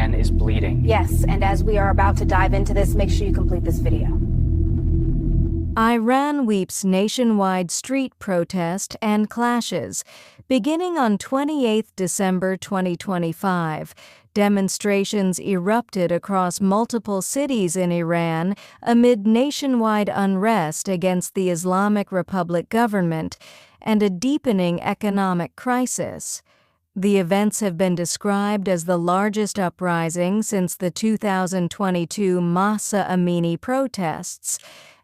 Iran is bleeding. Yes, and as we are about to dive into this, make sure you complete this video. Iran weeps nationwide street protest and clashes. Beginning on 28 December 2025, demonstrations erupted across multiple cities in Iran amid nationwide unrest against the Islamic Republic government and a deepening economic crisis. The events have been described as the largest uprising since the 2022 Mahsa Amini protests,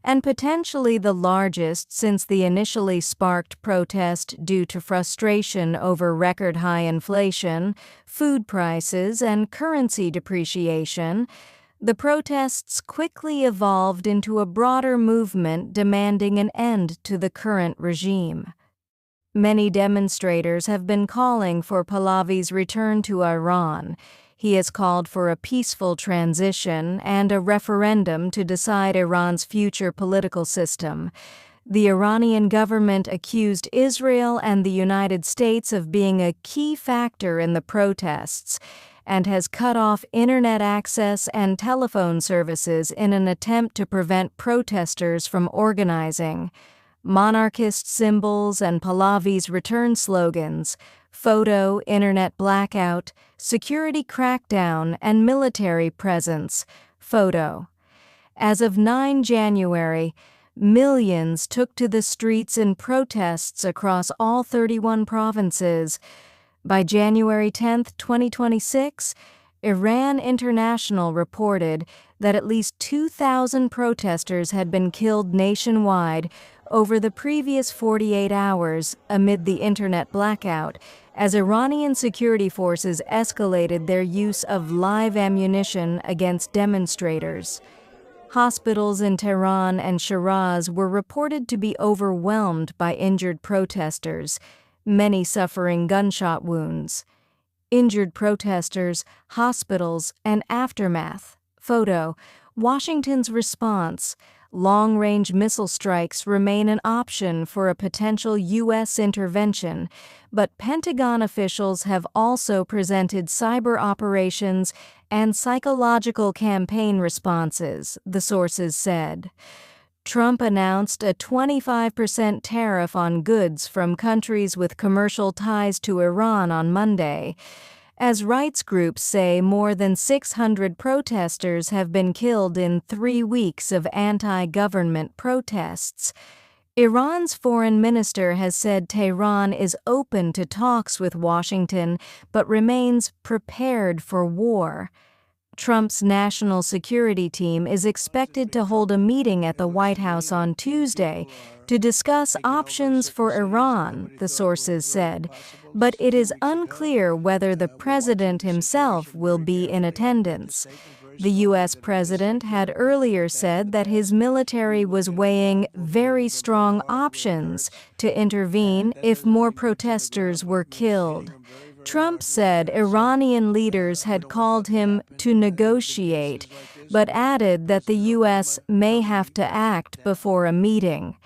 and potentially the largest since the initially sparked protest due to frustration over record-high inflation, food prices, and currency depreciation. The protests quickly evolved into a broader movement demanding an end to the current regime. Many demonstrators have been calling for Pahlavi's return to Iran. He has called for a peaceful transition and a referendum to decide Iran's future political system. The Iranian government accused Israel and the United States of being a key factor in the protests and has cut off internet access and telephone services in an attempt to prevent protesters from organizing. Monarchist symbols and Pahlavi's return slogans, photo, internet blackout, security crackdown, and military presence, photo. As of 9 January, millions took to the streets in protests across all 31 provinces. By January 10, 2026, Iran International reported that at least 2,000 protesters had been killed nationwide over the previous 48 hours amid the internet blackout, as Iranian security forces escalated their use of live ammunition against demonstrators. Hospitals in Tehran and Shiraz were reported to be overwhelmed by injured protesters, many suffering gunshot wounds. Injured protesters, hospitals, and aftermath. Photo. Washington's response. Long-range missile strikes remain an option for a potential U.S. intervention, but Pentagon officials have also presented cyber operations and psychological campaign responses, the sources said. Trump announced a 25% tariff on goods from countries with commercial ties to Iran on Monday. As rights groups say, more than 600 protesters have been killed in 3 weeks of anti-government protests. Iran's foreign minister has said Tehran is open to talks with Washington but remains prepared for war. Trump's national security team is expected to hold a meeting at the White House on Tuesday to discuss options for Iran, the sources said, but it is unclear whether the president himself will be in attendance. The U.S. president had earlier said that his military was weighing very strong options to intervene if more protesters were killed. Trump said Iranian leaders had called him to negotiate, but added that the U.S. may have to act before a meeting.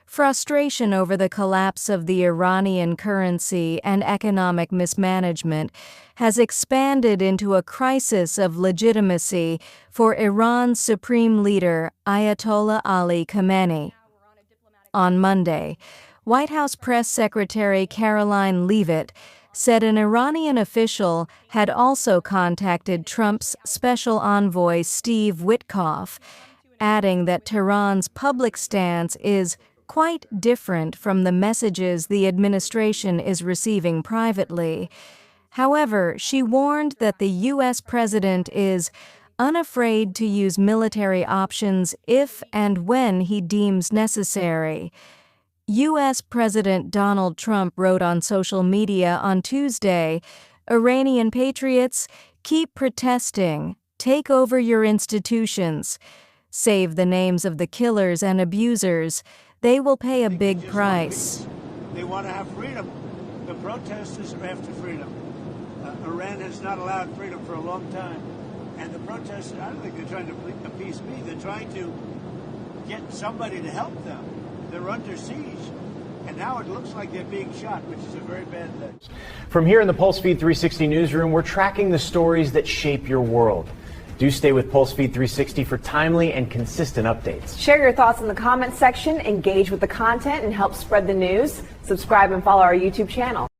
Frustration over the collapse of the Iranian currency and economic mismanagement has expanded into a crisis of legitimacy for Iran's supreme leader, Ayatollah Ali Khamenei. On Monday, White House Press Secretary Caroline Leavitt said an Iranian official had also contacted Trump's special envoy Steve Witkoff, adding that Tehran's public stance is quite different from the messages the administration is receiving privately. However, she warned that the U.S. president is unafraid to use military options if and when he deems necessary. U.S. President Donald Trump wrote on social media on Tuesday, "Iranian patriots, keep protesting, take over your institutions, save the names of the killers and abusers. They will pay a big price." They want to have freedom. The protesters are after freedom. Iran has not allowed freedom for a long time. And the protesters, I don't think they're trying to appease me. They're trying to get somebody to help them. They're under siege. And now it looks like they're being shot, which is a very bad thing. From here in the PulseFeed 360 newsroom, we're tracking the stories that shape your world. Do stay with PulseFeed 360 for timely and consistent updates. Share your thoughts in the comments section, engage with the content, and help spread the news. Subscribe and follow our YouTube channel.